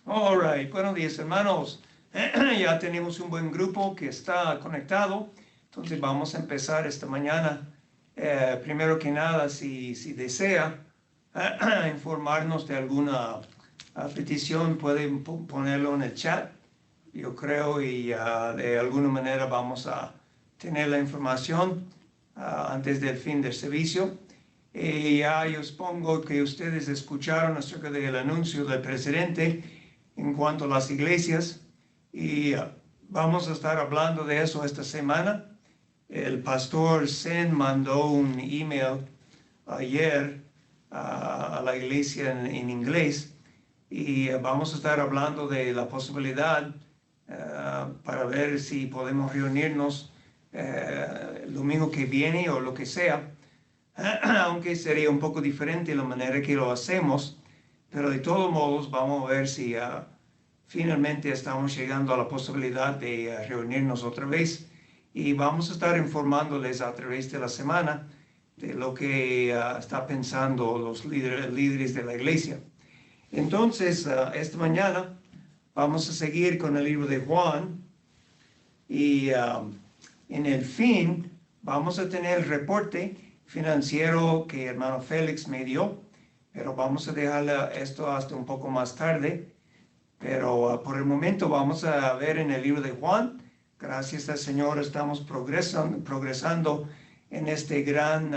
All right, buenos días hermanos. Ya tenemos un buen grupo que está conectado, entonces vamos a empezar esta mañana. Primero que nada, si desea informarnos de alguna petición, pueden ponerlo en el chat, yo creo, y de alguna manera vamos a tener la información antes del fin del servicio. Ya yo supongo que ustedes escucharon acerca del anuncio del presidente en cuanto a las iglesias y vamos a estar hablando de eso esta semana. El pastor Sen mandó un email ayer a la iglesia en inglés y vamos a estar hablando de la posibilidad para ver si podemos reunirnos el domingo que viene o lo que sea, aunque sería un poco diferente la manera que lo hacemos, pero de todos modos vamos a ver si finalmente estamos llegando a la posibilidad de reunirnos otra vez y vamos a estar informándoles a través de la semana de lo que está pensando los líderes de la iglesia. Entonces, esta mañana vamos a seguir con el libro de Juan y en el fin vamos a tener el reporte financiero que hermano Félix me dio, pero vamos a dejar esto hasta un poco más tarde. Pero por el momento vamos a ver en el libro de Juan. Gracias al Señor estamos progresando en esta gran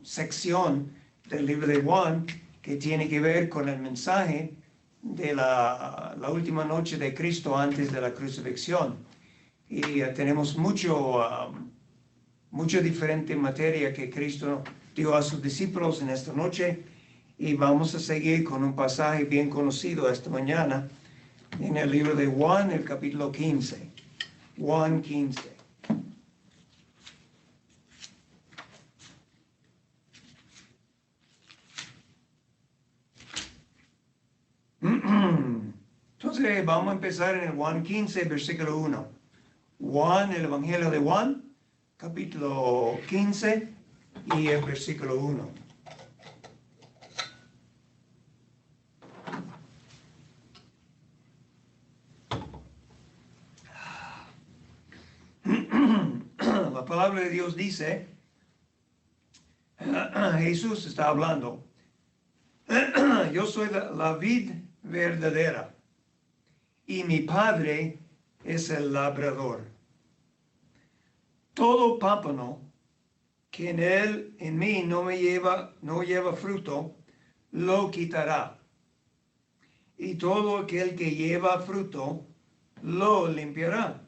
sección del libro de Juan que tiene que ver con el mensaje de la última noche de Cristo antes de la crucifixión. Y tenemos mucha diferente materia que Cristo dio a sus discípulos en esta noche. Y vamos a seguir con un pasaje bien conocido esta mañana en el libro de Juan, el capítulo 15. Juan 15. Entonces vamos a empezar en el Juan 15, versículo 1. Juan, el Evangelio de Juan, capítulo 15 y el versículo 1. La palabra de Dios dice, Jesús está hablando, yo soy la vid verdadera y mi Padre es el labrador. Todo pámpano que en mí no lleva fruto, lo quitará. Y todo aquel que lleva fruto, lo limpiará,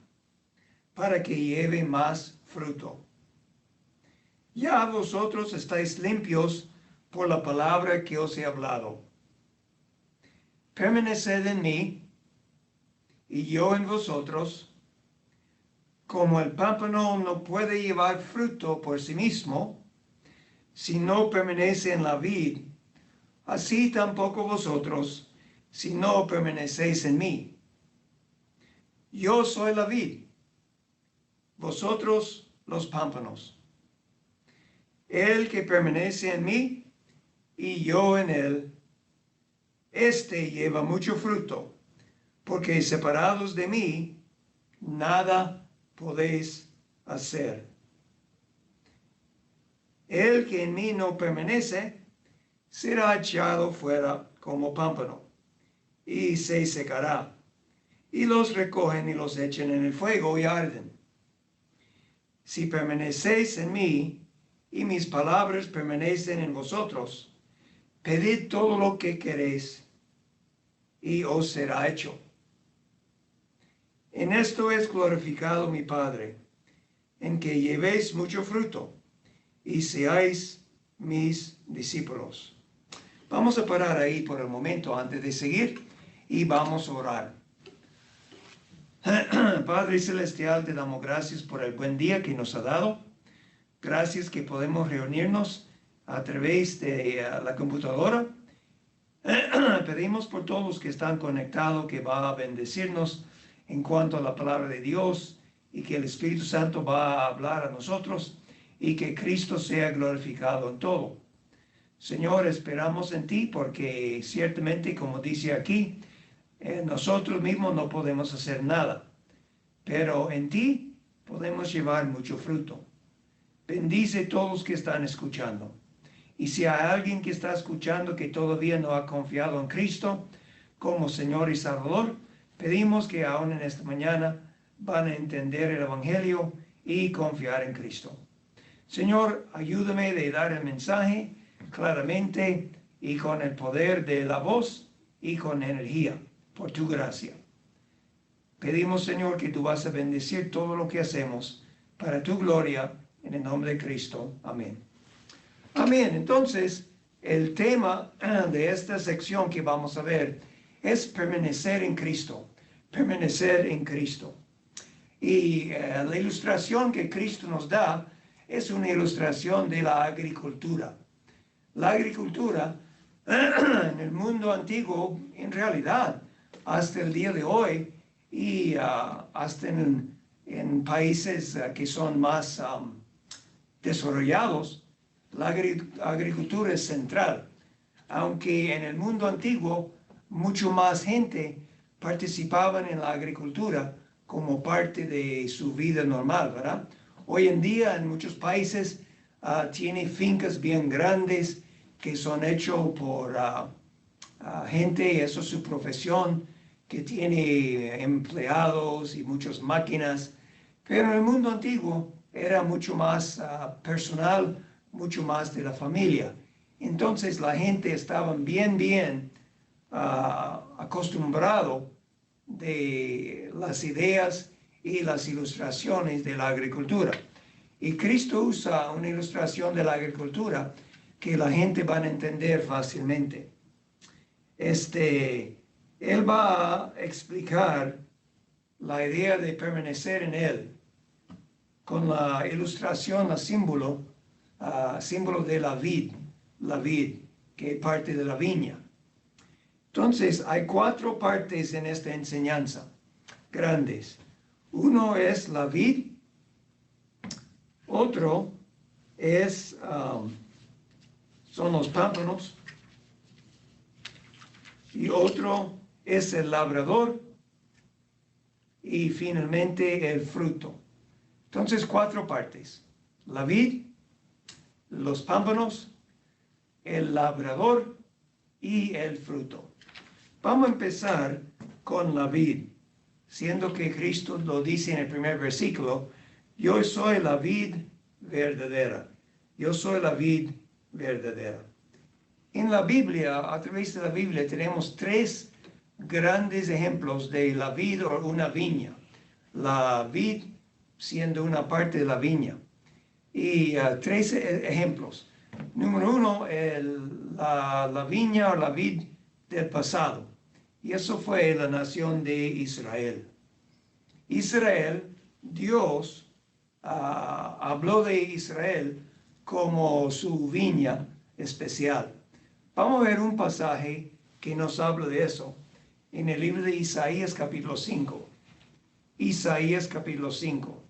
para que lleve más fruto. Ya vosotros estáis limpios por la palabra que os he hablado. Permaneced en mí, y yo en vosotros. Como el pámpano no puede llevar fruto por sí mismo, si no permanece en la vid, así tampoco vosotros, si no permanecéis en mí. Yo soy la vid, vosotros los pámpanos. El que permanece en mí y yo en él, éste lleva mucho fruto, porque separados de mí, nada podéis hacer. El que en mí no permanece, será echado fuera como pámpano, y se secará, y los recogen y los echan en el fuego y arden. Si permanecéis en mí, y mis palabras permanecen en vosotros, pedid todo lo que queréis, y os será hecho. En esto es glorificado mi Padre, en que llevéis mucho fruto, y seáis mis discípulos. Vamos a parar ahí por el momento antes de seguir, y vamos a orar. Padre Celestial, te damos gracias por el buen día que nos ha dado. Gracias que podemos reunirnos a través de la computadora. Pedimos por todos los que están conectados que va a bendecirnos en cuanto a la palabra de Dios y que el Espíritu Santo va a hablar a nosotros y que Cristo sea glorificado en todo. Señor, esperamos en ti porque ciertamente, como dice aquí, Nosotros mismos no podemos hacer nada, pero en ti podemos llevar mucho fruto. Bendice a todos que están escuchando. Y si hay alguien que está escuchando que todavía no ha confiado en Cristo como Señor y Salvador, pedimos que aún en esta mañana van a entender el Evangelio y confiar en Cristo. Señor, ayúdame de dar el mensaje claramente y con el poder de la voz y con energía, por tu gracia. Pedimos, Señor, que tú vas a bendecir todo lo que hacemos para tu gloria, en el nombre de Cristo. Amén. Amén. Entonces, el tema de esta sección que vamos a ver es permanecer en Cristo. Permanecer en Cristo. Y la ilustración que Cristo nos da es una ilustración de la agricultura. La agricultura en el mundo antiguo, en realidad, hasta el día de hoy y hasta en países que son más desarrollados, la agricultura es central. Aunque en el mundo antiguo mucho más gente participaban en la agricultura como parte de su vida normal, ¿verdad? Hoy en día en muchos países tiene fincas bien grandes que son hechos por gente, eso es su profesión, que tiene empleados y muchas máquinas. Pero en el mundo antiguo era mucho más personal, mucho más de la familia. Entonces la gente estaba bien acostumbrado de las ideas y las ilustraciones de la agricultura. Y Cristo usa una ilustración de la agricultura que la gente va a entender fácilmente. Él va a explicar la idea de permanecer en Él con la ilustración, el símbolo de la vid, que es parte de la viña. Entonces, hay 4 partes en esta enseñanza, grandes. Uno es la vid, otro son los pámpanos, y otro es el labrador, y finalmente el fruto. Entonces, 4 partes: la vid, los pámpanos, el labrador y el fruto. Vamos a empezar con la vid, siendo que Cristo lo dice en el primer versículo: yo soy la vid verdadera. Yo soy la vid verdadera. En la Biblia, a través de la Biblia, tenemos 3 grandes ejemplos de la vid o una viña. La vid siendo una parte de la viña. Y 3 ejemplos. Número 1, la viña o la vid del pasado. Y eso fue la nación de Israel. Israel, Dios habló de Israel como su viña especial. Vamos a ver un pasaje que nos habla de eso en el libro de Isaías capítulo 5. Isaías capítulo 5.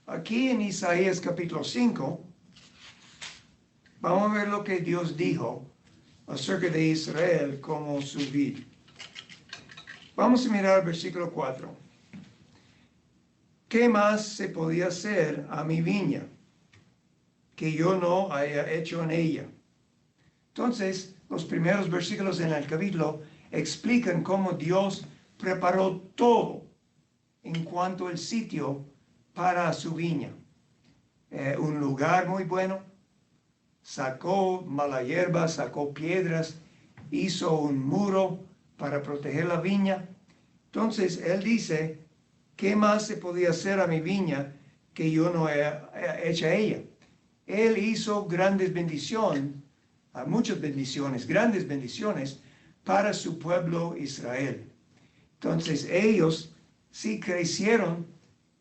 Aquí en Isaías capítulo 5, vamos a ver lo que Dios dijo acerca de Israel como su vid. Vamos a mirar el versículo 4. ¿Qué más se podía hacer a mi viña que yo no haya hecho en ella? Entonces, los primeros versículos en el capítulo explican cómo Dios preparó todo en cuanto al sitio para su viña. Un lugar muy bueno, sacó mala hierba, sacó piedras, hizo un muro para proteger la viña. Entonces él dice: ¿qué más se podía hacer a mi viña que yo no he hecho a ella? Él hizo grandes bendiciones, muchas bendiciones, grandes bendiciones para su pueblo Israel. Entonces ellos sí crecieron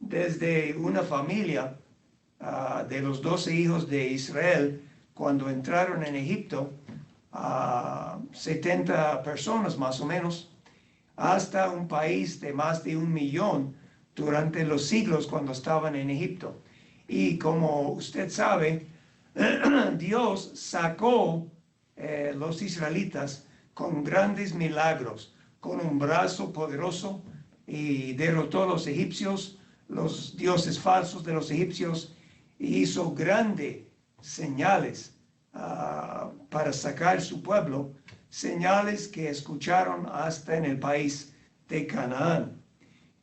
desde una familia de los 12 hijos de Israel. Cuando entraron en Egipto, 70 personas más o menos, hasta un país de más de 1 millón durante los siglos cuando estaban en Egipto. Y como usted sabe, Dios sacó los israelitas con grandes milagros, con un brazo poderoso y derrotó a los egipcios, los dioses falsos de los egipcios, y hizo grandes señales para sacar su pueblo, señales que escucharon hasta en el país de Canaán.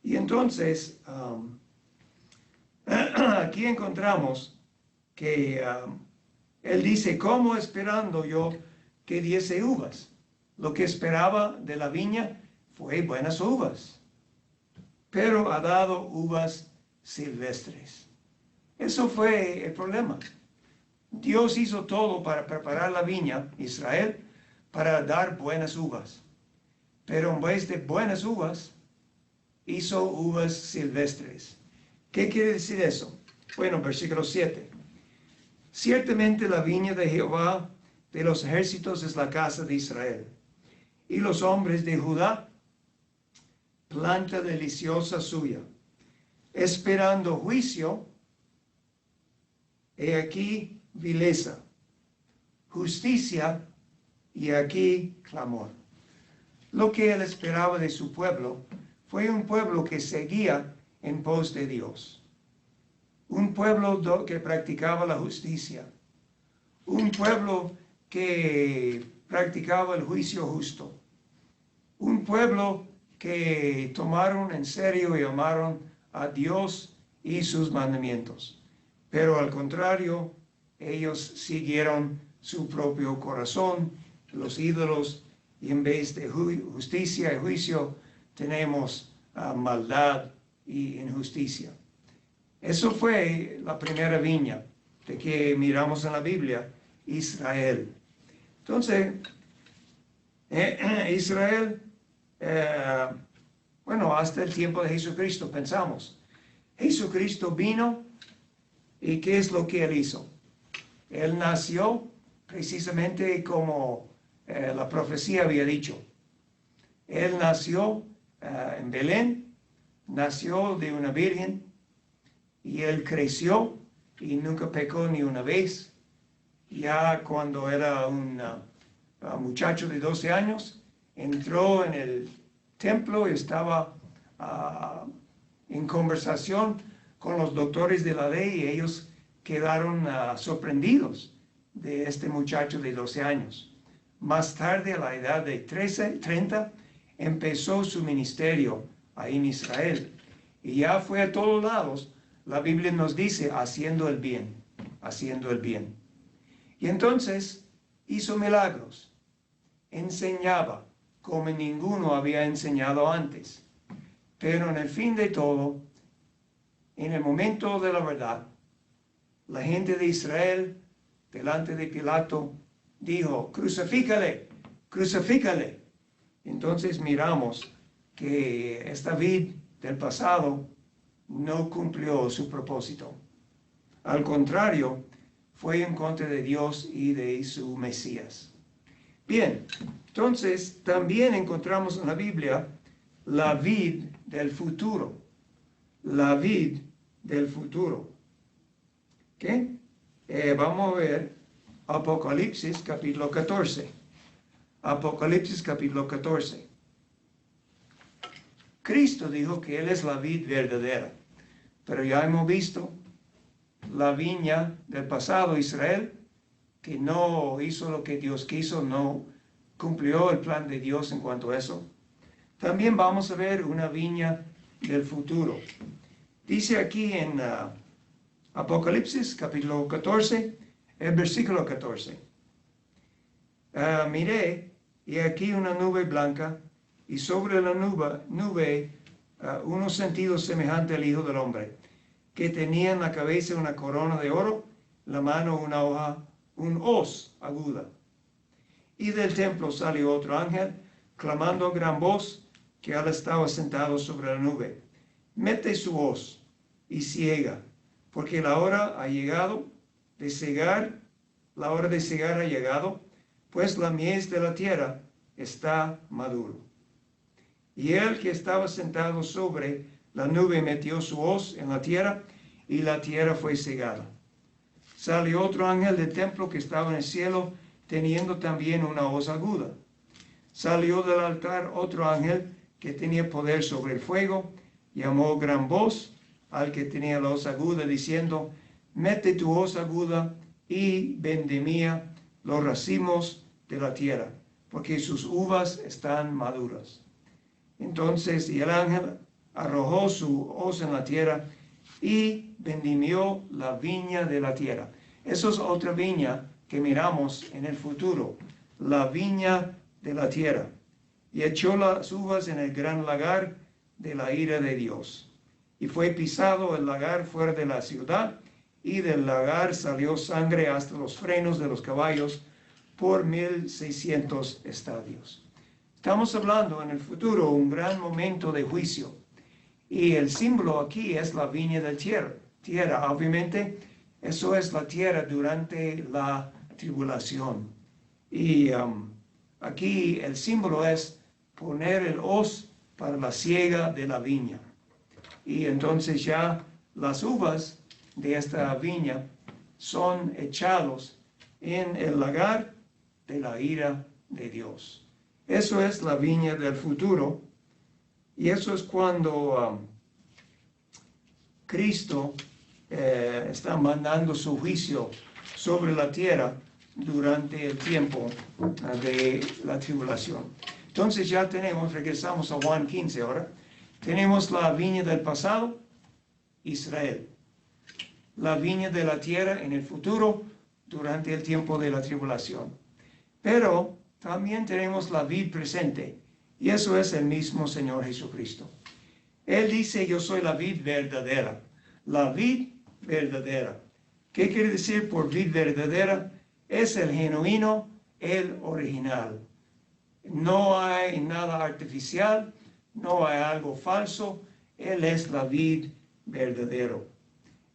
Y entonces, aquí encontramos que él dice, ¿cómo esperando yo que diese uvas? Lo que esperaba de la viña fue buenas uvas, pero ha dado uvas silvestres. Eso fue el problema. Dios hizo todo para preparar la viña, Israel, para dar buenas uvas. Pero en vez de buenas uvas, hizo uvas silvestres. ¿Qué quiere decir eso? Bueno, versículo 7. Ciertamente la viña de Jehová de los ejércitos es la casa de Israel. Y los hombres de Judá, planta deliciosa suya, esperando juicio, he aquí vileza, justicia, y aquí clamor. Lo que él esperaba de su pueblo fue un pueblo que seguía en pos de Dios. Un pueblo que practicaba la justicia. Un pueblo que practicaba el juicio justo. Un pueblo que tomaron en serio y amaron a Dios y sus mandamientos. Pero al contrario, ellos siguieron su propio corazón, los ídolos, y en vez de justicia y juicio, tenemos maldad y injusticia. Eso fue la primera viña de que miramos en la Biblia, Israel. Entonces, Israel, bueno, hasta el tiempo de Jesucristo pensamos. Jesucristo vino y ¿qué es lo que él hizo? Él nació precisamente como la profecía había dicho. Él nació en Belén, nació de una virgen y él creció y nunca pecó ni una vez. Ya cuando era un muchacho de 12 años, entró en el templo y estaba en conversación con los doctores de la ley y ellos quedaron sorprendidos de este muchacho de 12 años. Más tarde, a la edad de 30, empezó su ministerio ahí en Israel. Y ya fue a todos lados, la Biblia nos dice, haciendo el bien, haciendo el bien. Y entonces hizo milagros, enseñaba como ninguno había enseñado antes. Pero en el fin de todo, en el momento de la verdad, la gente de Israel, delante de Pilato, dijo, crucifícale, crucifícale. Entonces miramos que esta vid del pasado no cumplió su propósito. Al contrario, fue en contra de Dios y de su Mesías. Bien, entonces también encontramos en la Biblia la vid del futuro. La vid del futuro. ¿Qué? Vamos a ver Apocalipsis capítulo 14. Apocalipsis capítulo 14. Cristo dijo que Él es la vid verdadera. Pero ya hemos visto la viña del pasado, Israel, que no hizo lo que Dios quiso, no cumplió el plan de Dios en cuanto a eso. También vamos a ver una viña del futuro. Dice aquí en Apocalipsis capítulo 14, el versículo 14. Miré, y aquí una nube blanca, y sobre la nube unos sentidos semejantes al Hijo del Hombre, que tenía en la cabeza una corona de oro, la mano una hoja, un hoz aguda. Y del templo salió otro ángel, clamando a gran voz, que él estaba sentado sobre la nube. Mete su hoz y ciega, porque la hora ha llegado de cegar, la hora de cegar ha llegado, pues la mies de la tierra está maduro. Y él que estaba sentado sobre la nube metió su hoz en la tierra, y la tierra fue cegada. Salió otro ángel del templo que estaba en el cielo, teniendo también una hoz aguda. Salió del altar otro ángel que tenía poder sobre el fuego, llamó gran voz al que tenía la hoz aguda, diciendo, mete tu hoz aguda y vendimia los racimos de la tierra, porque sus uvas están maduras. Entonces, y el ángel arrojó su hoz en la tierra y vendimió la viña de la tierra. Eso es otra viña que miramos en el futuro, la viña de la tierra. Y echó las uvas en el gran lagar de la ira de Dios. Y fue pisado el lagar fuera de la ciudad, y del lagar salió sangre hasta los frenos de los caballos por 1600 estadios. Estamos hablando en el futuro un gran momento de juicio. Y el símbolo aquí es la viña de tierra. Obviamente, eso es la tierra durante la tribulación. Y aquí el símbolo es poner el hoz para la siega de la viña. Y entonces ya las uvas de esta viña son echados en el lagar de la ira de Dios. Eso es la viña del futuro. Y eso es cuando Cristo está mandando su juicio sobre la tierra durante el tiempo de la tribulación. Entonces ya tenemos, regresamos a Juan 15 ahora, tenemos la viña del pasado, Israel. La viña de la tierra en el futuro, durante el tiempo de la tribulación. Pero también tenemos la vid presente, y eso es el mismo Señor Jesucristo. Él dice, yo soy la vid verdadera. La vid verdadera. ¿Qué quiere decir por vid verdadera? Es el genuino, el original. No hay nada artificial, no hay algo falso. Él es la vid verdadero.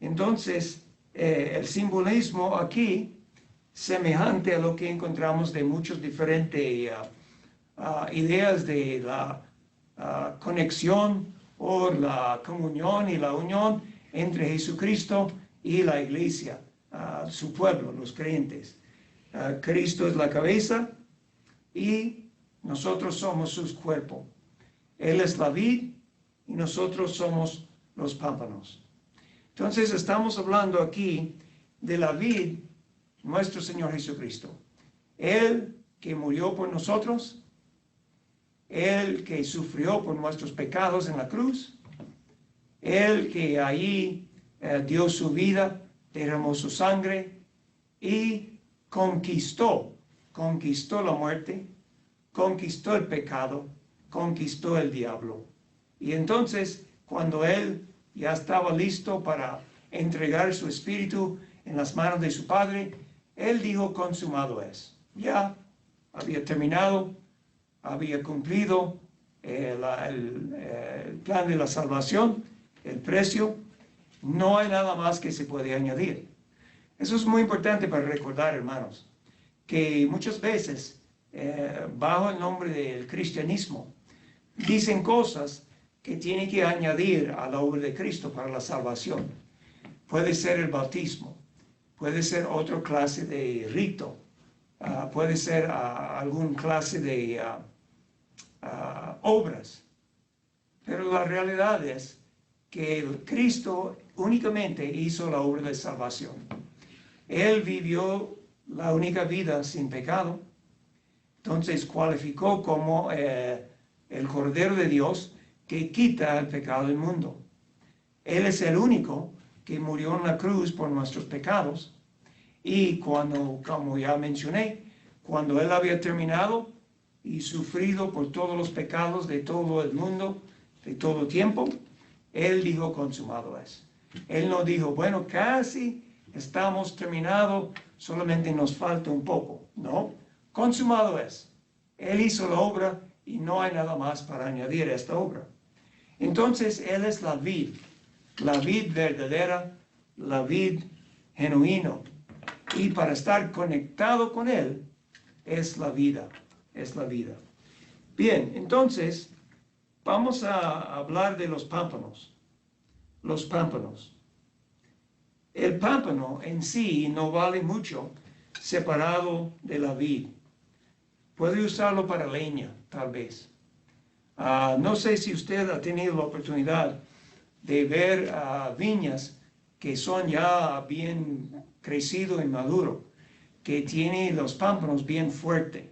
Entonces, el simbolismo aquí, semejante a lo que encontramos de muchas diferentes ideas de la conexión o la comunión y la unión entre Jesucristo y la iglesia, su pueblo, los creyentes. Cristo es la cabeza y nosotros somos su cuerpo. Él es la vid y nosotros somos los pámpanos. Entonces estamos hablando aquí de la vid, nuestro Señor Jesucristo. Él que murió por nosotros, Él que sufrió por nuestros pecados en la cruz, Él que allí dio su vida, derramó su sangre y conquistó la muerte, conquistó el pecado, conquistó el diablo. Y entonces, cuando Él ya estaba listo para entregar su espíritu en las manos de su Padre, Él dijo, consumado es. Ya había terminado, había cumplido el plan de la salvación, el precio. No hay nada más que se puede añadir. Eso es muy importante para recordar, hermanos, que muchas veces, bajo el nombre del cristianismo, dicen cosas que tienen que añadir a la obra de Cristo para la salvación. Puede ser el bautismo, puede ser otra clase de rito, puede ser alguna clase de obras. Pero la realidad es que Cristo únicamente hizo la obra de salvación. Él vivió la única vida sin pecado, entonces cualificó como el Cordero de Dios que quita el pecado del mundo. Él es el único que murió en la cruz por nuestros pecados. Y cuando, como ya mencioné, cuando Él había terminado y sufrido por todos los pecados de todo el mundo, de todo tiempo, Él dijo, consumado es. Él no dijo, bueno, casi estamos terminados, solamente nos falta un poco. No, consumado es. Él hizo la obra y no hay nada más para añadir a esta obra. Entonces, Él es la vid verdadera, la vid genuino. Y para estar conectado con Él, es la vida, es la vida. Bien, entonces, vamos a hablar de los pámpanos. Los pámpanos. El pámpano en sí no vale mucho separado de la vid. Puede usarlo para leña, tal vez. No sé si usted ha tenido la oportunidad de ver viñas que son ya bien crecido y maduro, que tiene los pámpanos bien fuertes.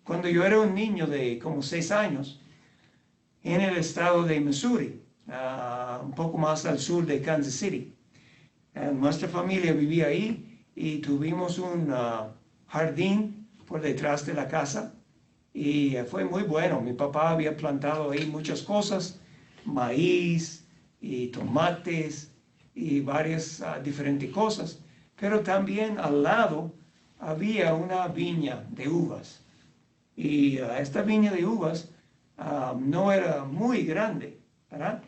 Cuando yo era un niño de como 6 años, en el estado de Missouri, un poco más al sur de Kansas City, nuestra familia vivía ahí y tuvimos un jardín por detrás de la casa y fue muy bueno. Mi papá había plantado ahí muchas cosas, maíz y tomates y varias diferentes cosas, pero también al lado había una viña de uvas y esta viña de uvas no era muy grande, ¿verdad?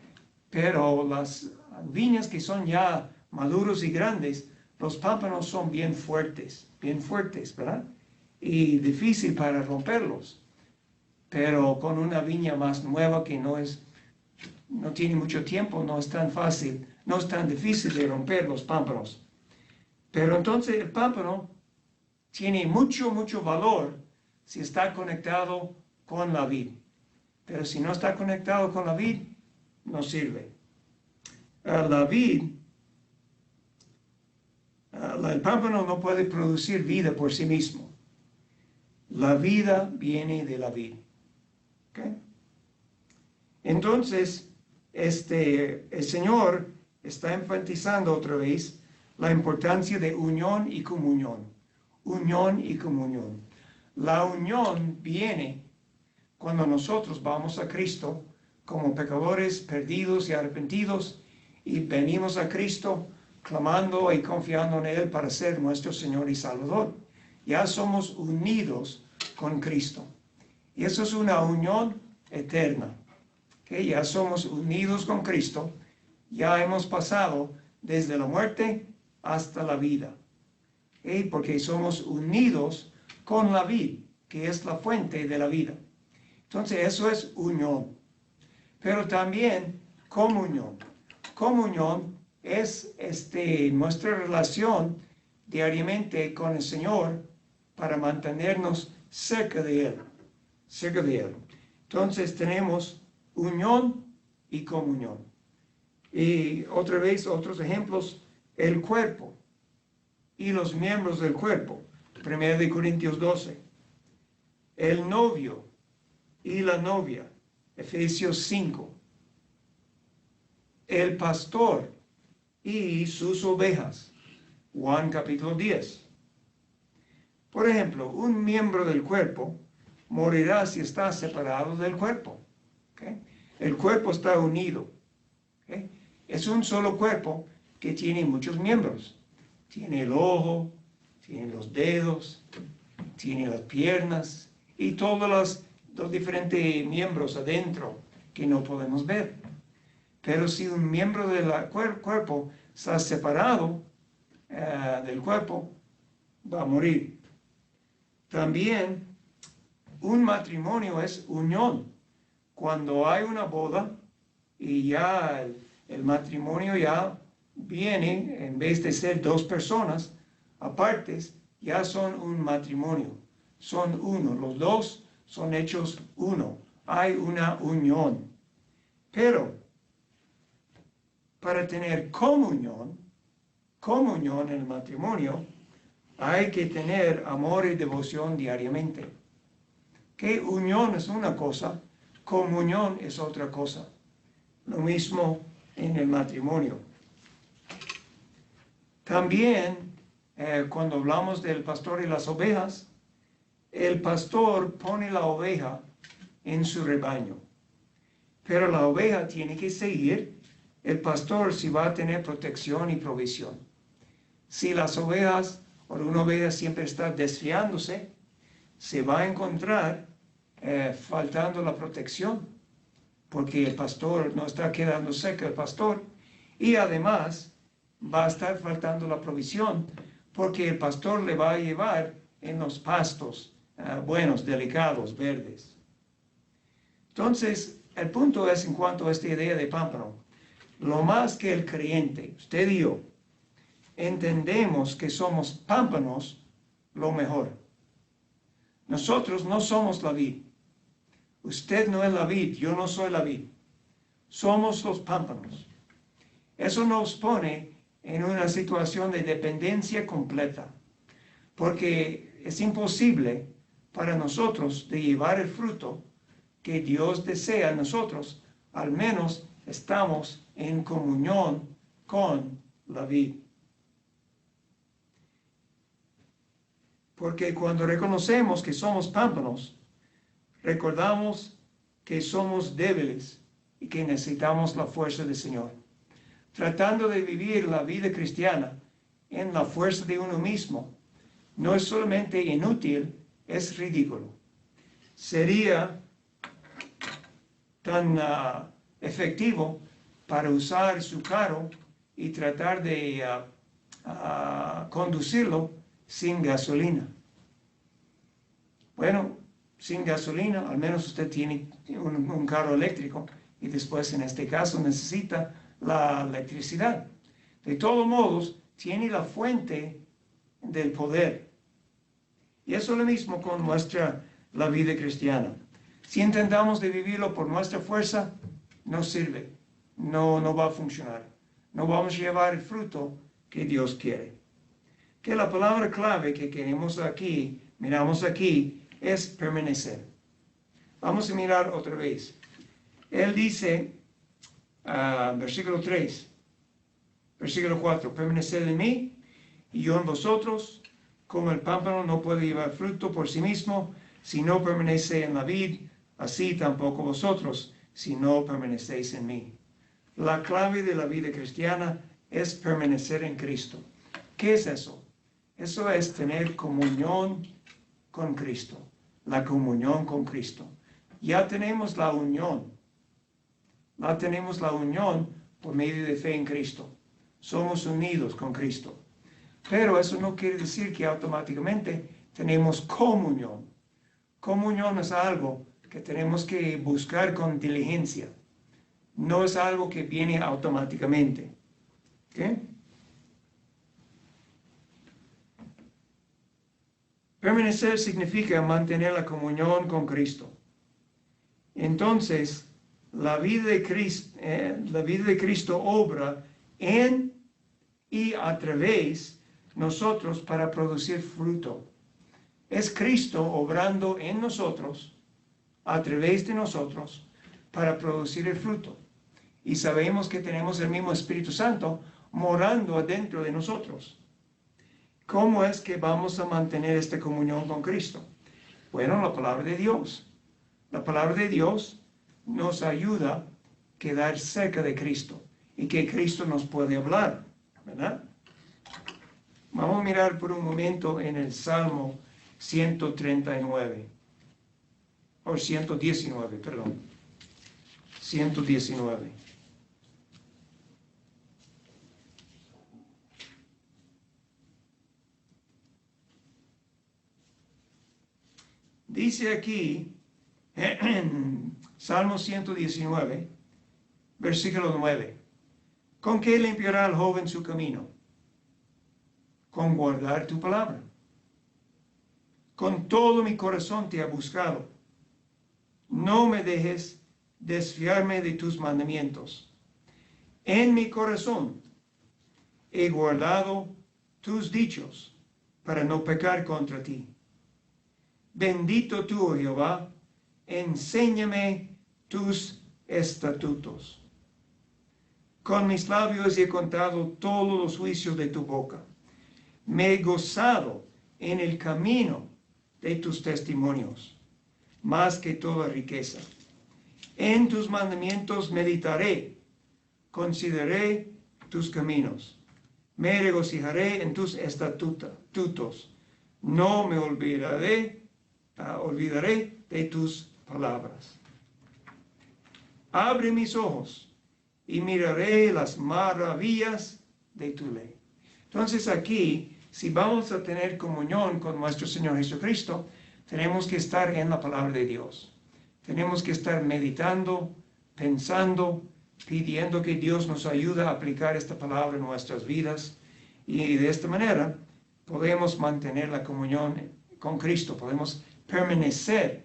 Pero las viñas que son ya maduros y grandes, los pámpanos son bien fuertes, ¿verdad? Y difícil para romperlos. Pero con una viña más nueva que no tiene mucho tiempo, no es tan fácil, no es tan difícil de romper los pámpanos. Pero entonces el pámpano tiene mucho valor si está conectado con la vid. Pero si no está conectado con la vid, no sirve. La vid, el pámpano no puede producir vida por sí mismo. La vida viene de la vid. ¿Okay? Entonces, el Señor está enfatizando otra vez la importancia de unión y comunión. Unión y comunión. La unión viene cuando nosotros vamos a Cristo como pecadores perdidos y arrepentidos y venimos a Cristo clamando y confiando en Él para ser nuestro Señor y Salvador. Ya somos unidos con Cristo. Y eso es una unión eterna. ¿Okay? Ya somos unidos con Cristo. Ya hemos pasado desde la muerte hasta la vida. ¿Okay? Porque somos unidos con la vid, que es la fuente de la vida. Entonces eso es unión. Pero también comunión. Comunión es nuestra relación diariamente con el Señor para mantenernos cerca de Él. Cerca de Él. Entonces tenemos unión y comunión. Y otra vez, otros ejemplos, el cuerpo y los miembros del cuerpo. 1 Corintios 12. El novio y la novia. Efesios 5. El pastor y sus ovejas. Juan capítulo 10. Por ejemplo, un miembro del cuerpo morirá si está separado del cuerpo. ¿Okay? El cuerpo está unido. ¿Okay? Es un solo cuerpo que tiene muchos miembros. Tiene el ojo, tiene los dedos, tiene las piernas y todos los diferentes miembros adentro que no podemos ver. Pero si un miembro del cuerpo está separado del cuerpo, va a morir. También un matrimonio es unión. Cuando hay una boda y ya el matrimonio ya viene, en vez de ser dos personas apartes, ya son un matrimonio. Son uno. Los dos son hechos uno. Hay una unión. Pero para tener comunión en el matrimonio, hay que tener amor y devoción diariamente. Que unión es una cosa, comunión es otra cosa. Lo mismo en el matrimonio. También, cuando hablamos del pastor y las ovejas, el pastor pone la oveja en su rebaño. Pero la oveja tiene que seguir el pastor si va a tener protección y provisión. Si las ovejas o una oveja siempre está desviándose, se va a encontrar faltando la protección, porque el pastor no está quedando cerca del pastor, y además va a estar faltando la provisión, porque el pastor le va a llevar en los pastos buenos, delicados, verdes. Entonces, el punto es en cuanto a esta idea de pámpano, lo más que el creyente, usted y yo, entendemos que somos pámpanos, lo mejor. Nosotros no somos la vid. Usted no es la vid, yo no soy la vid. Somos los pámpanos. Eso nos pone en una situación de dependencia completa, porque es imposible para nosotros de llevar el fruto que Dios desea en nosotros, al menos estamos en comunión con la vid. Porque cuando reconocemos que somos pámpanos, recordamos que somos débiles y que necesitamos la fuerza del Señor. Tratando de vivir la vida cristiana en la fuerza de uno mismo, no es solamente inútil, es ridículo. Sería tan efectivo para usar su carro y tratar de conducirlo sin gasolina. Bueno, sin gasolina, al menos usted tiene un carro eléctrico y después en este caso necesita la electricidad. De todos modos, tiene la fuente del poder. Y eso es lo mismo con la vida cristiana. Si intentamos de vivirlo por nuestra fuerza, no sirve, no va a funcionar. No vamos a llevar el fruto que Dios quiere. Que la palabra clave que miramos aquí, es permanecer. Vamos a mirar otra vez. Él dice, versículo 3, versículo 4, permaneced en mí y yo en vosotros, como el pámpano no puede llevar fruto por sí mismo, si no permanece en la vid, así tampoco vosotros, si no permanecéis en mí. La clave de la vida cristiana es permanecer en Cristo. ¿Qué es eso? Eso es tener comunión con Cristo. La comunión con Cristo. Ya tenemos la unión. Ya tenemos la unión por medio de fe en Cristo. Somos unidos con Cristo. Pero eso no quiere decir que automáticamente tenemos comunión. Comunión es algo que tenemos que buscar con diligencia. No es algo que viene automáticamente. ¿Ok? Permanecer significa mantener la comunión con Cristo. Entonces, la vida de Cristo obra en y a través de nosotros para producir fruto. Es Cristo obrando en nosotros, a través de nosotros, para producir el fruto. Y sabemos que tenemos el mismo Espíritu Santo morando adentro de nosotros. ¿Cómo es que vamos a mantener esta comunión con Cristo? Bueno, la palabra de Dios. La palabra de Dios nos ayuda a quedar cerca de Cristo y que Cristo nos puede hablar, ¿verdad? Vamos a mirar por un momento en el Salmo 139, o 119, perdón. 119. Dice aquí, en Salmo 119, versículo 9, ¿con qué limpiará el joven su camino? Con guardar tu palabra. Con todo mi corazón te he buscado. No me dejes desfiarme de tus mandamientos. En mi corazón he guardado tus dichos para no pecar contra ti. Bendito tú, oh Jehová, enséñame tus estatutos. Con mis labios he contado todos los juicios de tu boca. Me he gozado en el camino de tus testimonios, más que toda riqueza. En tus mandamientos meditaré, consideraré tus caminos. Me regocijaré en tus estatutos. No me olvidaré de tus palabras. Abre mis ojos y miraré las maravillas de tu ley. Entonces aquí, si vamos a tener comunión con nuestro Señor Jesucristo, tenemos que estar en la palabra de Dios. Tenemos que estar meditando, pensando, pidiendo que Dios nos ayude a aplicar esta palabra en nuestras vidas. Y de esta manera podemos mantener la comunión con Cristo, podemos permanecer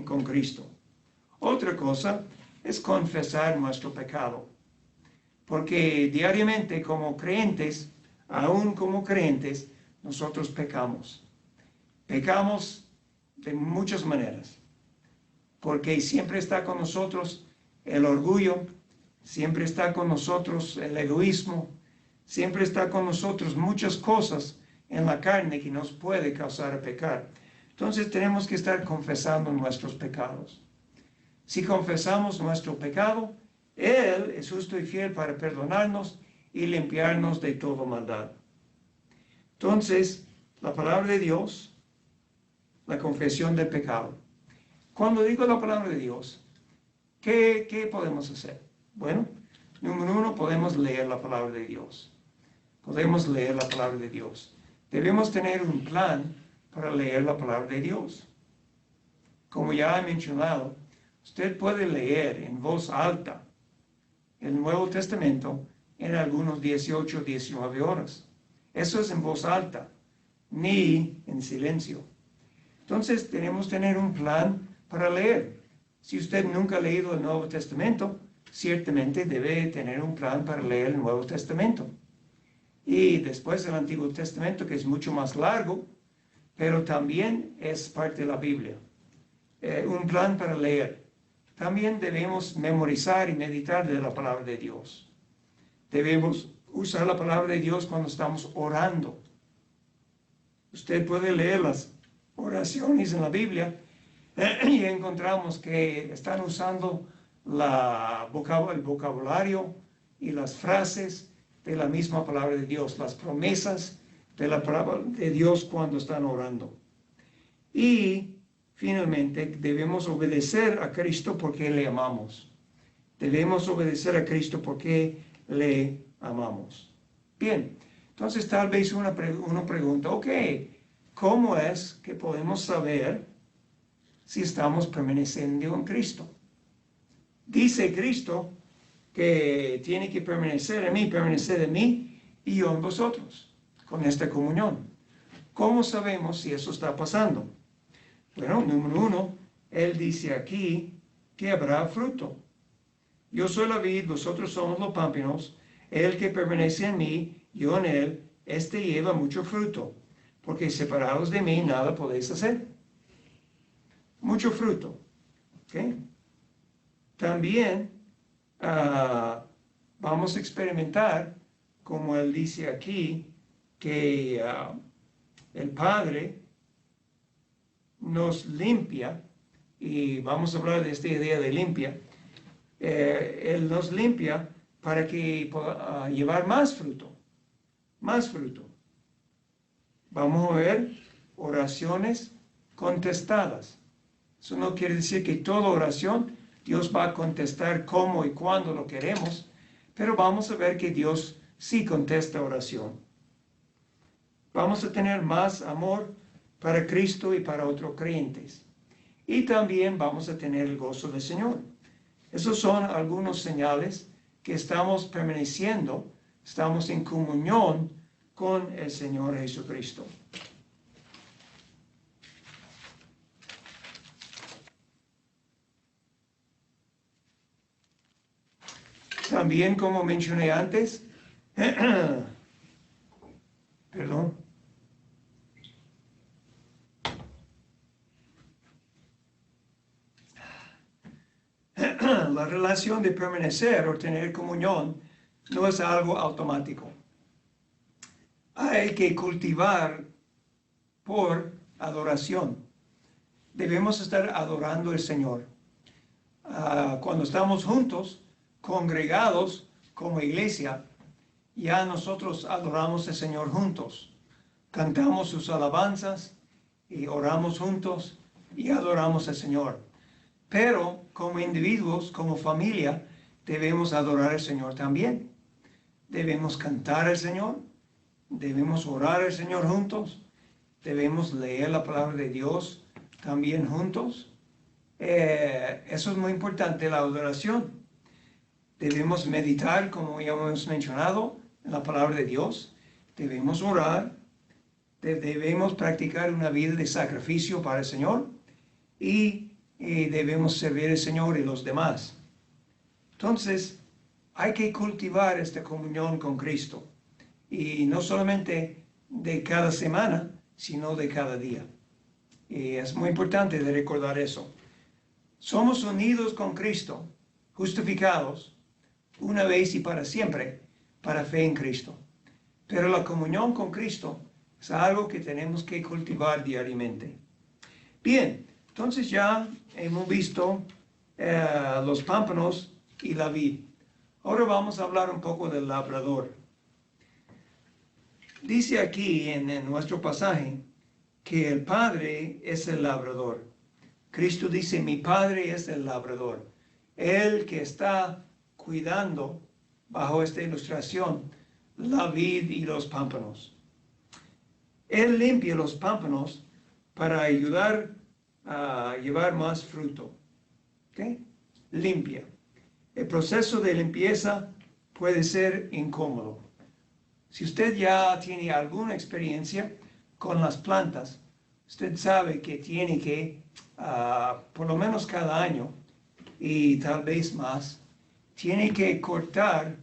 con Cristo. Otra cosa es confesar nuestro pecado, porque diariamente como creyentes, aún como creyentes, nosotros pecamos. Pecamos de muchas maneras, porque siempre está con nosotros el orgullo, siempre está con nosotros el egoísmo, siempre está con nosotros muchas cosas en la carne que nos puede causar pecar. Entonces tenemos que estar confesando nuestros pecados. Si confesamos nuestro pecado, Él es justo y fiel para perdonarnos y limpiarnos de toda maldad. Entonces, la palabra de Dios, la confesión del pecado. Cuando digo la palabra de Dios, ¿qué podemos hacer? Bueno, número uno, podemos leer la palabra de Dios. Podemos leer la palabra de Dios. Debemos tener un plan para leer la palabra de Dios. Como ya he mencionado, usted puede leer en voz alta el Nuevo Testamento en algunos 18 o 19 horas. Eso es en voz alta, ni en silencio. Entonces tenemos que tener un plan para leer. Si usted nunca ha leído el Nuevo Testamento, ciertamente debe tener un plan para leer el Nuevo Testamento. Y después el Antiguo Testamento, que es mucho más largo, pero también es parte de la Biblia. Un plan para leer. También debemos memorizar y meditar de la palabra de Dios. Debemos usar la palabra de Dios cuando estamos orando. Usted puede leer las oraciones en la Biblia y encontramos que están usando el vocabulario y las frases de la misma palabra de Dios, las promesas de la palabra de Dios cuando están orando. Y finalmente debemos obedecer a Cristo porque le amamos. Debemos obedecer a Cristo porque le amamos. Bien, entonces tal vez uno pregunta, ok, ¿cómo es que podemos saber si estamos permaneciendo en Cristo? Dice Cristo que tiene que permanecer en mí y yo en vosotros, con esta comunión. ¿Cómo sabemos si eso está pasando? Bueno, número uno, Él dice aquí que habrá fruto. Yo soy la vid, vosotros somos los pámpanos, el que permanece en mí, yo en él, este lleva mucho fruto, porque separados de mí nada podéis hacer. Mucho fruto. ¿Okay? También vamos a experimentar, como Él dice aquí, que el Padre nos limpia, y vamos a hablar de esta idea de limpia. Él nos limpia para que pueda llevar más fruto, más fruto. Vamos a ver oraciones contestadas. Eso no quiere decir que toda oración Dios va a contestar cómo y cuándo lo queremos, pero vamos a ver que Dios sí contesta oración. Vamos a tener más amor para Cristo y para otros creyentes. Y también vamos a tener el gozo del Señor. Esos son algunos señales que estamos permaneciendo, estamos en comunión con el Señor Jesucristo. También, como mencioné antes, perdón, la relación de permanecer o tener comunión no es algo automático. Hay que cultivar por adoración. Debemos estar adorando al Señor. Cuando estamos juntos, congregados como iglesia, ya nosotros adoramos al Señor juntos. Cantamos sus alabanzas y oramos juntos y adoramos al Señor. Pero como individuos, como familia, debemos adorar al Señor también. Debemos cantar al Señor, debemos orar al Señor juntos, debemos leer la palabra de Dios también juntos. Eso es muy importante, la adoración. Debemos meditar, como ya hemos mencionado, en la palabra de Dios, debemos orar, debemos practicar una vida de sacrificio para el Señor y debemos servir al Señor y los demás. Entonces, hay que cultivar esta comunión con Cristo. Y no solamente de cada semana, sino de cada día. Y es muy importante de recordar eso. Somos unidos con Cristo, justificados, una vez y para siempre, para fe en Cristo. Pero la comunión con Cristo es algo que tenemos que cultivar diariamente. Bien, entonces ya hemos visto los pámpanos y la vid. Ahora vamos a hablar un poco del labrador. Dice aquí en nuestro pasaje que el Padre es el labrador. Cristo dice, mi Padre es el labrador. El que está cuidando, bajo esta ilustración, la vid y los pámpanos. Él limpia los pámpanos para ayudar a llevar más fruto. ¿Okay? Limpia. El proceso de limpieza puede ser incómodo. Si usted ya tiene alguna experiencia con las plantas, usted sabe que tiene que, por lo menos cada año, y tal vez más, tiene que cortar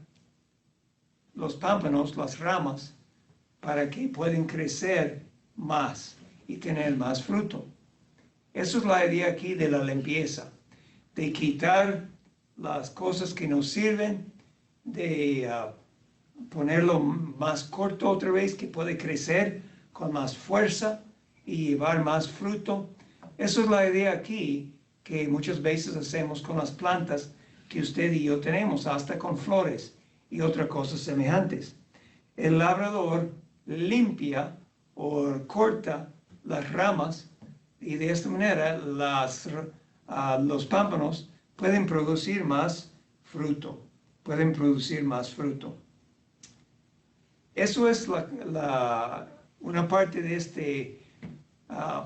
los pámpanos, las ramas, para que puedan crecer más y tener más fruto. Eso es la idea aquí de la limpieza, de quitar las cosas que nos sirven, de ponerlo más corto otra vez, que puede crecer con más fuerza y llevar más fruto. Eso es la idea aquí que muchas veces hacemos con las plantas que usted y yo tenemos, hasta con flores y otras cosas semejantes. El labrador limpia o corta las ramas y de esta manera los pámpanos pueden producir más fruto. Pueden producir más fruto. Eso es una parte de este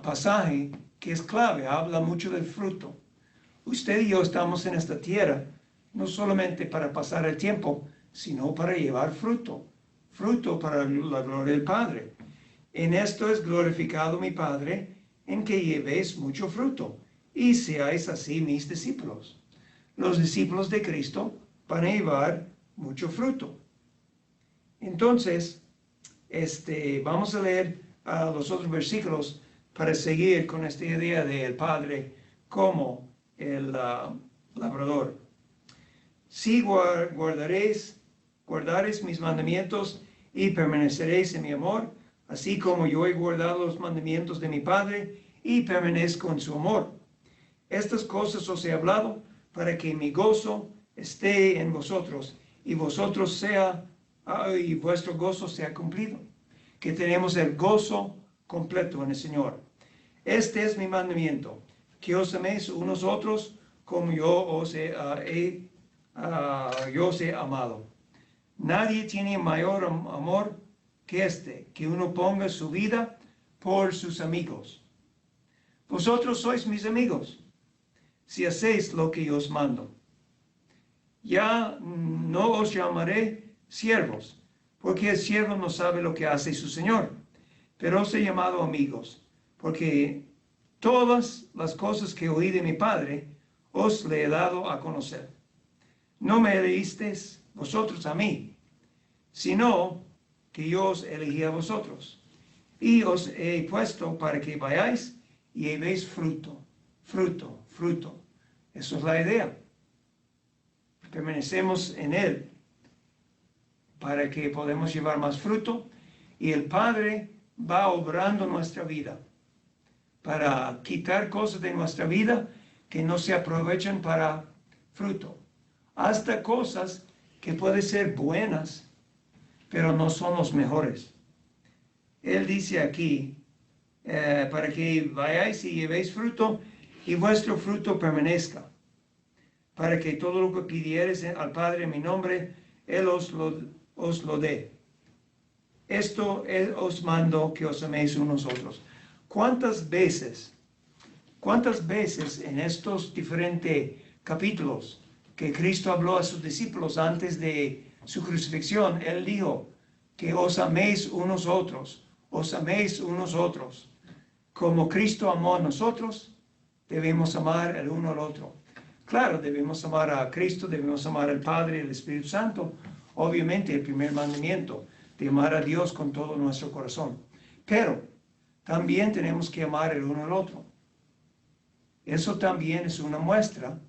pasaje que es clave. Habla mucho del fruto. Usted y yo estamos en esta tierra no solamente para pasar el tiempo, sino para llevar fruto. Fruto para la gloria del Padre. En esto es glorificado mi Padre, en que llevéis mucho fruto, y seáis así mis discípulos. Los discípulos de Cristo van a llevar mucho fruto. Entonces, vamos a leer los otros versículos para seguir con esta idea del Padre como el labrador. Si guardaréis mis mandamientos y permaneceréis en mi amor, así como yo he guardado los mandamientos de mi Padre y permanezco en su amor. Estas cosas os he hablado para que mi gozo esté en vosotros y y vuestro gozo sea cumplido. Que tenemos el gozo completo en el Señor. Este es mi mandamiento, que os améis unos a otros como yo os he amado. Nadie tiene mayor amor que que uno ponga su vida por sus amigos. Vosotros sois mis amigos, si hacéis lo que yo os mando. Ya no os llamaré siervos, porque el siervo no sabe lo que hace su Señor, pero os he llamado amigos, porque todas las cosas que oí de mi Padre os le he dado a conocer. No me elegisteis vosotros a mí, sino que yo os elegí a vosotros, y os he puesto para que vayáis y llevéis fruto, fruto, fruto. Eso es la idea. Permanecemos en Él para que podamos llevar más fruto, y el Padre va obrando nuestra vida para quitar cosas de nuestra vida que no se aprovechan para fruto, hasta cosas que pueden ser buenas, pero no son los mejores. Él dice aquí, para que vayáis y llevéis fruto y vuestro fruto permanezca, para que todo lo que pidiereis al Padre en mi nombre, Él os lo dé. Esto os mando, que os améis unos a otros. ¿Cuántas veces en estos diferentes capítulos que Cristo habló a sus discípulos antes de su crucifixión, Él dijo que os améis unos otros, como Cristo amó a nosotros, debemos amar el uno al otro. Claro, debemos amar a Cristo, debemos amar al Padre y al Espíritu Santo. Obviamente, el primer mandamiento, de amar a Dios con todo nuestro corazón. Pero también tenemos que amar el uno al otro. Eso también es una muestra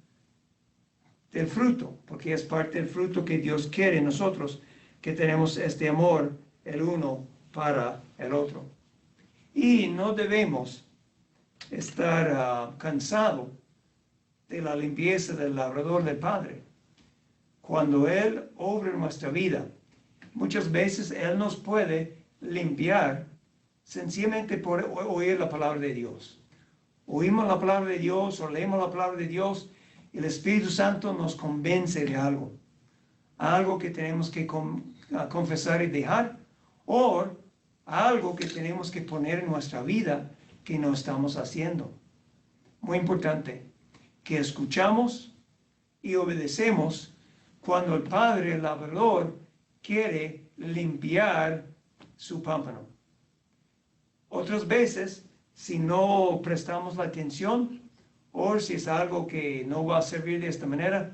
del fruto, porque es parte del fruto que Dios quiere en nosotros, que tenemos este amor el uno para el otro. Y no debemos estar cansados de la limpieza del labrador del Padre. Cuando Él obra en nuestra vida, muchas veces Él nos puede limpiar sencillamente por oír la palabra de Dios. Oímos la palabra de Dios o leemos la palabra de Dios y el Espíritu Santo nos convence de algo que tenemos que confesar y dejar, o algo que tenemos que poner en nuestra vida que no estamos haciendo. Muy importante, que escuchamos y obedecemos cuando el Padre, el labrador, quiere limpiar su pámpano. Otras veces, si no prestamos la atención, o si es algo que no va a servir de esta manera,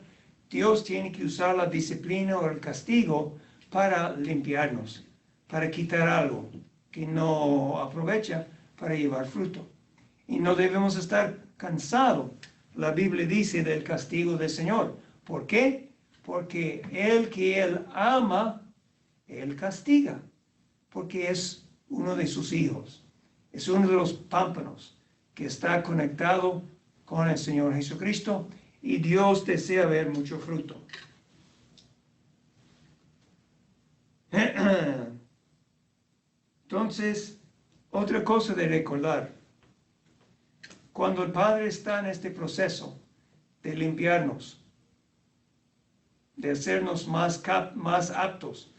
Dios tiene que usar la disciplina o el castigo para limpiarnos, para quitar algo que no aprovecha para llevar fruto. Y no debemos estar cansados. La Biblia dice del castigo del Señor. ¿Por qué? Porque el que Él ama, Él castiga. Porque es uno de sus hijos. Es uno de los pámpanos que está conectado con el Señor Jesucristo. Y Dios desea ver mucho fruto. Entonces, otra cosa de recordar. Cuando el Padre está en este proceso de limpiarnos, de hacernos más aptos,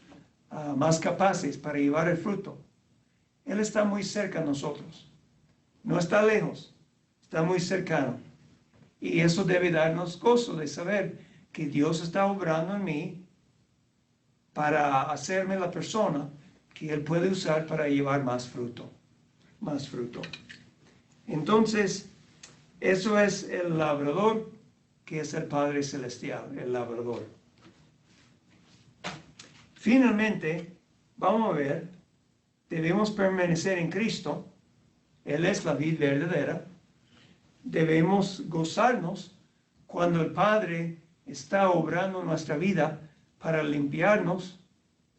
más capaces para llevar el fruto, Él está muy cerca de nosotros. No está lejos, está muy cercano. Y eso debe darnos gozo de saber que Dios está obrando en mí para hacerme la persona que Él puede usar para llevar más fruto. Más fruto. Entonces, eso es el labrador, que es el Padre Celestial, el labrador. Finalmente, vamos a ver, debemos permanecer en Cristo. Él es la vid verdadera. Debemos gozarnos cuando el Padre está obrando en nuestra vida para limpiarnos,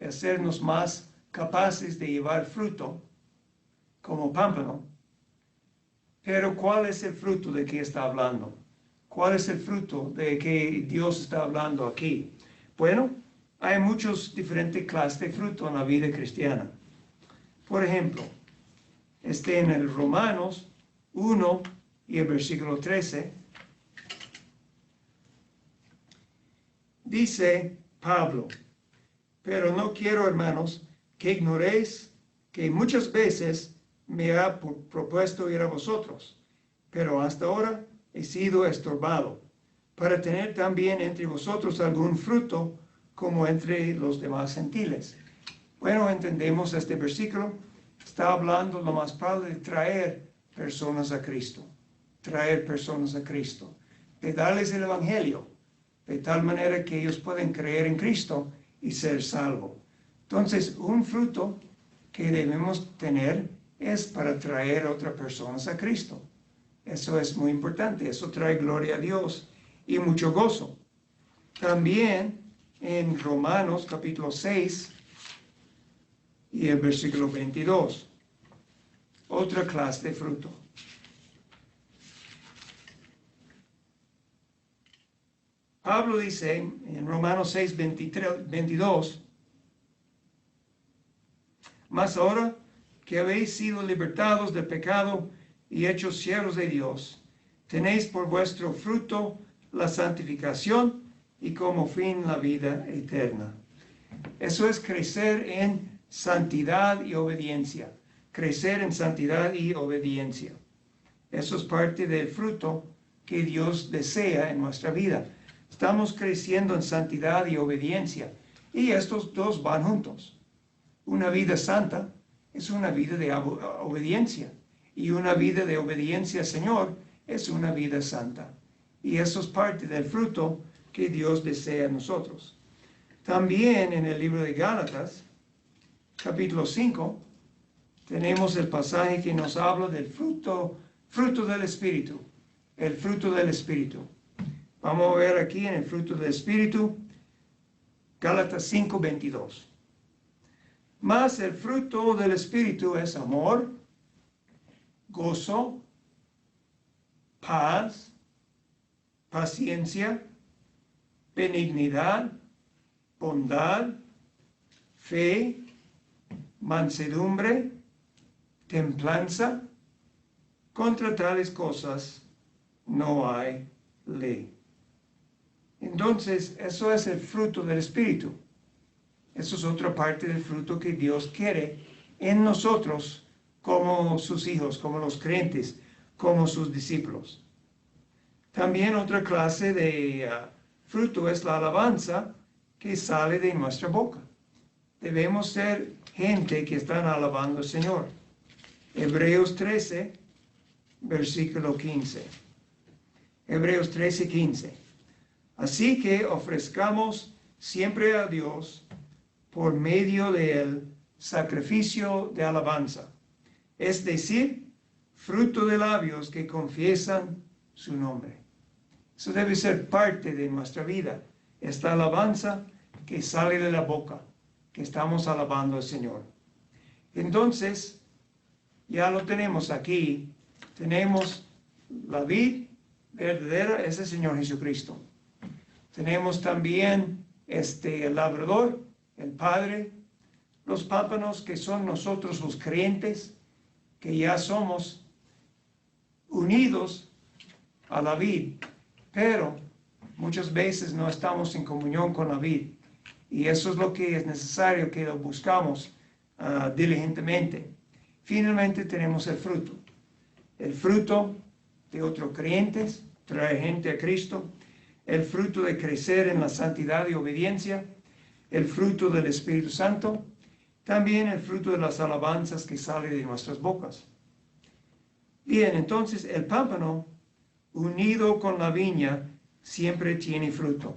hacernos más capaces de llevar fruto como pámpano. Pero ¿cuál es el fruto de que está hablando? ¿Cuál es el fruto de que Dios está hablando aquí? Bueno, hay muchos diferentes clases de fruto en la vida cristiana. Por ejemplo, en el Romanos 1 y el versículo 13, dice Pablo: pero no quiero, hermanos, que ignoréis que muchas veces me ha propuesto ir a vosotros, pero hasta ahora he sido estorbado, para tener también entre vosotros algún fruto como entre los demás gentiles. Bueno, entendemos este versículo. Está hablando lo más probable de traer personas a Cristo. Traer personas a Cristo. De darles el Evangelio, de tal manera que ellos pueden creer en Cristo y ser salvos. Entonces, un fruto que debemos tener es para traer a otras personas a Cristo. Eso es muy importante. Eso trae gloria a Dios y mucho gozo. También en Romanos capítulo 6 y el versículo 22. Otra clase de fruto. Pablo dice en Romanos 6, 22, mas ahora que habéis sido libertados del pecado y hechos siervos de Dios, tenéis por vuestro fruto la santificación y como fin la vida eterna. Eso es crecer en santidad y obediencia. Crecer en santidad y obediencia. Eso es parte del fruto que Dios desea en nuestra vida. Estamos creciendo en santidad y obediencia. Y estos dos van juntos. Una vida santa es una vida de obediencia. Y una vida de obediencia al Señor es una vida santa. Y eso es parte del fruto que Dios desea en nosotros. También en el libro de Gálatas, capítulo 5, tenemos el pasaje que nos habla del fruto del Espíritu. El fruto del Espíritu. Vamos a ver aquí en el fruto del Espíritu, Gálatas 5, 22. Mas el fruto del Espíritu es amor, gozo, paz, paciencia, benignidad, bondad, fe, mansedumbre, templanza. Contra tales cosas no hay ley. Entonces, eso es el fruto del Espíritu. Eso es otra parte del fruto que Dios quiere en nosotros como sus hijos, como los creyentes, como sus discípulos. También otra clase de fruto es la alabanza que sale de nuestra boca. Debemos ser gente que están alabando al Señor. Hebreos 13, versículo 15. Hebreos 13, 15. Así que ofrezcamos siempre a Dios por medio del sacrificio de alabanza, es decir, fruto de labios que confiesan su nombre. Eso debe ser parte de nuestra vida, esta alabanza que sale de la boca, que estamos alabando al Señor. Entonces, ya lo tenemos aquí, tenemos la vid verdadera, es el Señor Jesucristo. Tenemos también el labrador, el Padre, los pámpanos que son nosotros los creyentes, que ya somos unidos a la vid, pero muchas veces no estamos en comunión con la vid. Y eso es lo que es necesario que lo buscamos diligentemente. Finalmente tenemos el fruto de otros creyentes, traer gente a Cristo, el fruto de crecer en la santidad y obediencia, el fruto del Espíritu Santo, también el fruto de las alabanzas que salen de nuestras bocas. Bien, entonces el pámpano unido con la viña siempre tiene fruto.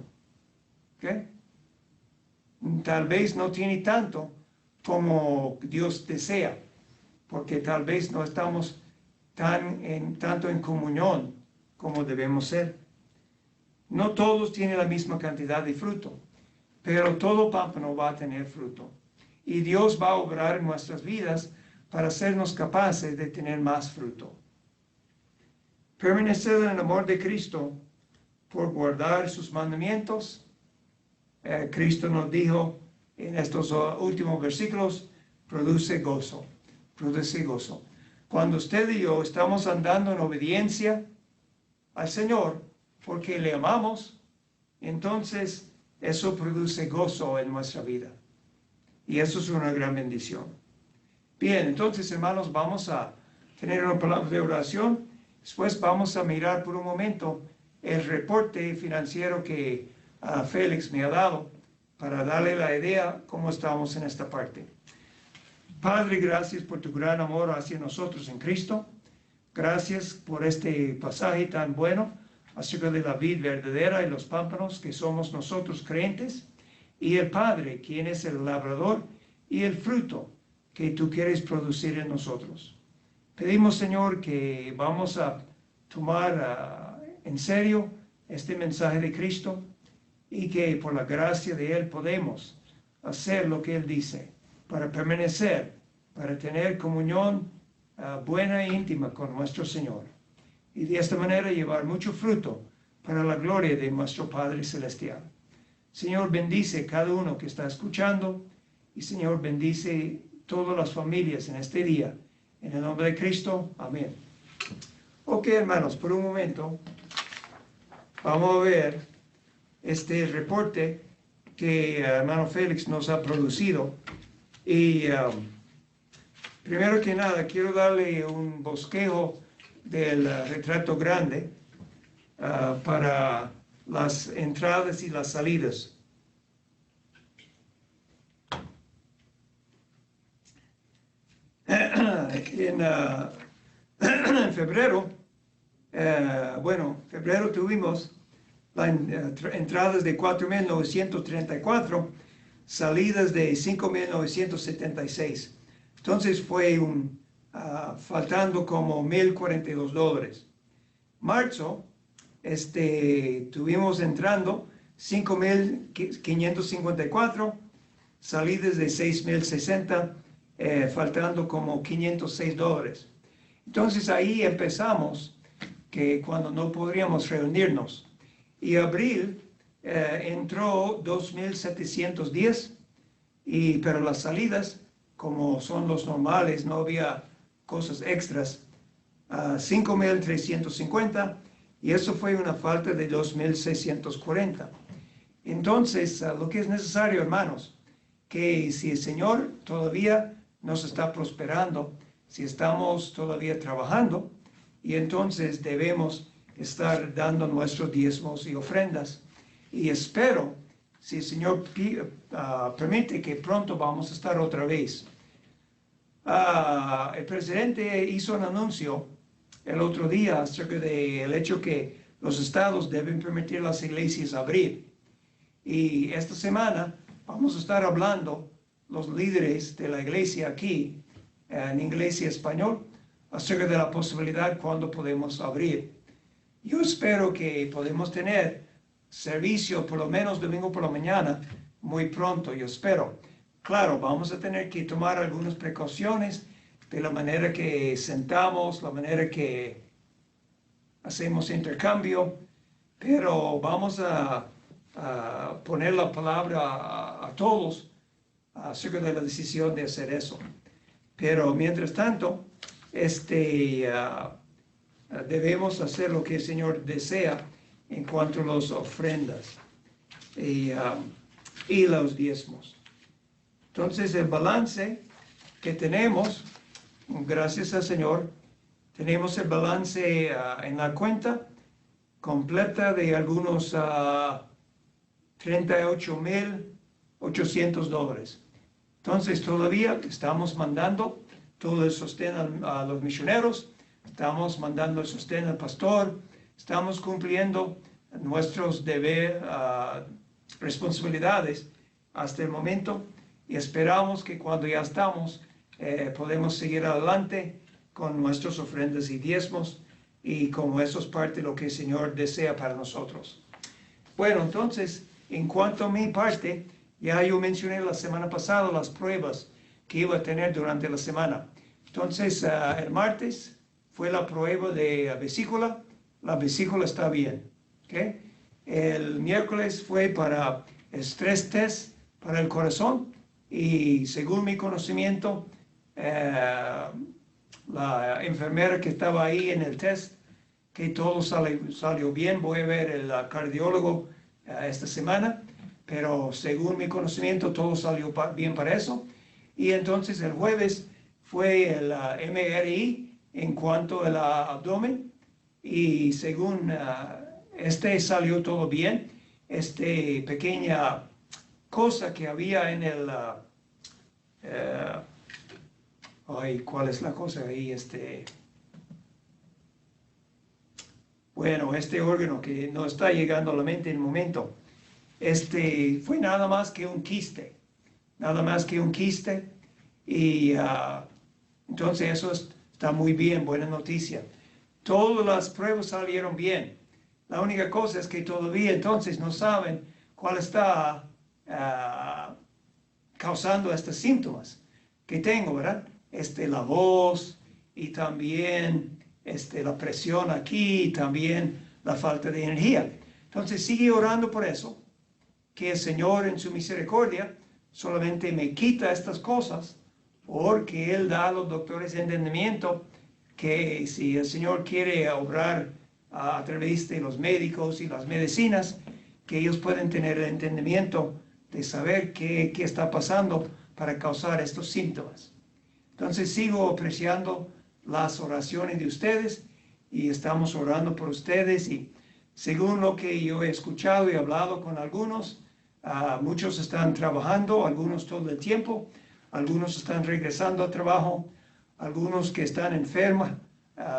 ¿Okay? Tal vez no tiene tanto como Dios desea, porque tal vez no estamos tanto en comunión como debemos ser. No todos tienen la misma cantidad de fruto, pero todo pámpano va a tener fruto. Y Dios va a obrar en nuestras vidas para hacernos capaces de tener más fruto. Permanecer en el amor de Cristo por guardar sus mandamientos. Cristo nos dijo en estos últimos versículos, produce gozo, produce gozo. Cuando usted y yo estamos andando en obediencia al Señor, porque le amamos, entonces eso produce gozo en nuestra vida. Y eso es una gran bendición. Bien, entonces hermanos, vamos a tener una palabra de oración. Después vamos a mirar por un momento el reporte financiero que Félix me ha dado para darle la idea cómo estamos en esta parte. Padre, gracias por tu gran amor hacia nosotros en Cristo. Gracias por este pasaje tan bueno acerca de la vid verdadera y los pámpanos que somos nosotros creyentes, y el Padre, quien es el labrador, y el fruto que tú quieres producir en nosotros. Pedimos, Señor, que vamos a tomar en serio este mensaje de Cristo y que por la gracia de Él podemos hacer lo que Él dice para permanecer, para tener comunión buena e íntima con nuestro Señor. Y de esta manera llevar mucho fruto para la gloria de nuestro Padre Celestial. Señor, bendice cada uno que está escuchando y Señor, bendice todas las familias en este día. En el nombre de Cristo, amén. Ok, hermanos, por un momento vamos a ver este reporte que hermano Félix nos ha producido. Y primero que nada, quiero darle un bosquejo del retrato grande para las entradas y las salidas. en febrero, febrero tuvimos entradas de 4.934, salidas de 5.976. Entonces fue faltando como $1,042. Marzo, tuvimos entrando 5.554, salidas de 6.060, faltando como $506. Entonces ahí empezamos que cuando no podríamos reunirnos. Y abril entró 2.710, pero las salidas, como son los normales, no había cosas extras, 5.350, y eso fue una falta de 2.640. Entonces, lo que es necesario, hermanos, que si el Señor todavía nos está prosperando, si estamos todavía trabajando, y entonces debemos estar dando nuestros diezmos y ofrendas. Y espero, si el Señor permite, que pronto vamos a estar otra vez. El presidente hizo un anuncio el otro día acerca del hecho que los estados deben permitir a las iglesias abrir. Y esta semana vamos a estar hablando los líderes de la iglesia aquí, en inglés y español, acerca de la posibilidad cuando podemos abrir. Yo espero que podemos tener servicio por lo menos domingo por la mañana muy pronto, yo espero. Claro, vamos a tener que tomar algunas precauciones de la manera que sentamos, la manera que hacemos intercambio, pero vamos a poner la palabra a todos acerca de la decisión de hacer eso. Pero mientras tanto, debemos hacer lo que el Señor desea en cuanto a las ofrendas y los diezmos. Entonces, el balance que tenemos, gracias al Señor, tenemos el balance en la cuenta completa de algunos $38,800. Entonces, todavía estamos mandando todo el sostén a los misioneros, estamos mandando el sostén al pastor, estamos cumpliendo nuestros deberes, responsabilidades hasta el momento, y esperamos que cuando ya estamos, podemos seguir adelante con nuestras ofrendas y diezmos, y como eso es parte de lo que el Señor desea para nosotros. Bueno, entonces, en cuanto a mi parte, ya yo mencioné la semana pasada las pruebas que iba a tener durante la semana. Entonces, el martes fue la prueba de vesícula. La vesícula está bien. ¿Okay? El miércoles fue para el stress test para el corazón. Y según mi conocimiento, la enfermera que estaba ahí en el test, que todo salió bien. Voy a ver el cardiólogo esta semana. Pero según mi conocimiento, todo salió bien para eso. Y entonces el jueves fue el MRI en cuanto al abdomen. Y según salió todo bien. Pequeña cosa que había en el... ¿cuál es la cosa ahí? Bueno, este órgano que no está llegando a la mente en el momento. Fue nada más que un quiste, y entonces eso está muy bien, buena noticia. Todas las pruebas salieron bien. La única cosa es que todavía entonces no saben cuál está causando estos síntomas que tengo, ¿verdad? La voz y también la presión aquí, y también la falta de energía. Entonces sigue orando por eso, que el Señor en su misericordia solamente me quita estas cosas, porque Él da a los doctores entendimiento que si el Señor quiere obrar a través de los médicos y las medicinas, que ellos pueden tener el entendimiento de saber qué está pasando para causar estos síntomas. Entonces sigo apreciando las oraciones de ustedes y estamos orando por ustedes, y según lo que yo he escuchado y hablado con algunos, muchos están trabajando, algunos todo el tiempo, algunos están regresando al trabajo, algunos que están enfermos,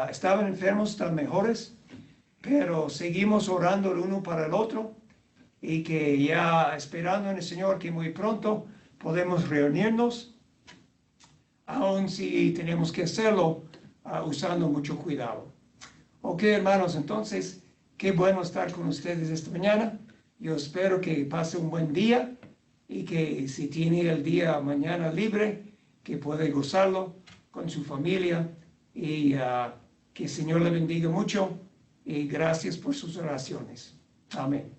estaban enfermos, están mejores, pero seguimos orando el uno para el otro y que ya esperando en el Señor que muy pronto podemos reunirnos, aun si tenemos que hacerlo usando mucho cuidado. Ok, hermanos, entonces, qué bueno estar con ustedes esta mañana. Yo espero que pase un buen día y que si tiene el día mañana libre, que pueda gozarlo con su familia y que el Señor le bendiga mucho y gracias por sus oraciones. Amén.